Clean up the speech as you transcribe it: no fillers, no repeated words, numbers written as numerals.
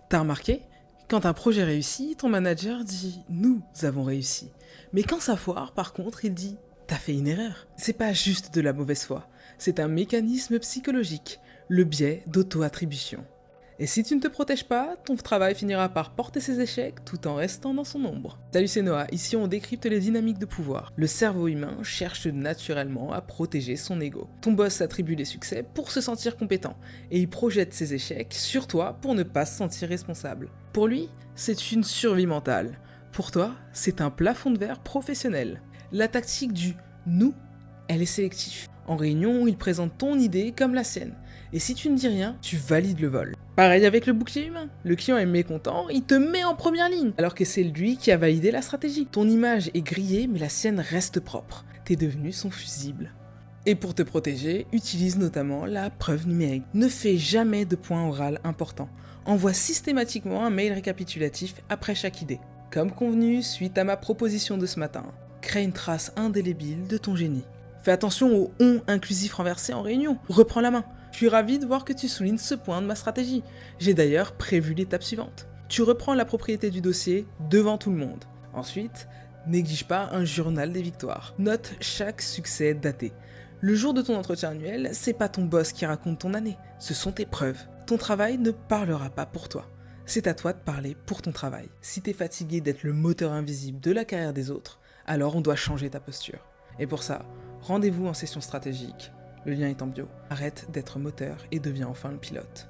T'as remarqué? Quand un projet réussit, ton manager dit «Nous avons réussi». Mais quand ça foire, par contre, il dit «T'as fait une erreur». C'est pas juste de la mauvaise foi, c'est un mécanisme psychologique, le biais d'auto-attribution. Et si tu ne te protèges pas, ton travail finira par porter ses échecs tout en restant dans son ombre. Salut, c'est Noah, ici on décrypte les dynamiques de pouvoir. Le cerveau humain cherche naturellement à protéger son ego. Ton boss s'attribue les succès pour se sentir compétent, et il projette ses échecs sur toi pour ne pas se sentir responsable. Pour lui, c'est une survie mentale. Pour toi, c'est un plafond de verre professionnel. La tactique du nous, elle est sélective. En réunion, il présente ton idée comme la sienne. Et si tu ne dis rien, tu valides le vol. Pareil avec le bouclier humain. Le client est mécontent, il te met en première ligne, alors que c'est lui qui a validé la stratégie. Ton image est grillée, mais la sienne reste propre. T'es devenu son fusible. Et pour te protéger, utilise notamment la preuve numérique. Ne fais jamais de point oral important. Envoie systématiquement un mail récapitulatif après chaque idée. Comme convenu, suite à ma proposition de ce matin, crée une trace indélébile de ton génie. Fais attention au on inclusif renversé en réunion. Reprends la main. Je suis ravi de voir que tu soulignes ce point de ma stratégie. J'ai d'ailleurs prévu l'étape suivante. Tu reprends la propriété du dossier devant tout le monde. Ensuite, néglige pas un journal des victoires. Note chaque succès daté. Le jour de ton entretien annuel, c'est pas ton boss qui raconte ton année, ce sont tes preuves. Ton travail ne parlera pas pour toi. C'est à toi de parler pour ton travail. Si t'es fatigué d'être le moteur invisible de la carrière des autres, alors on doit changer ta posture. Et pour ça, rendez-vous en session stratégique. Le lien est en bio. Arrête d'être moteur et deviens enfin le pilote.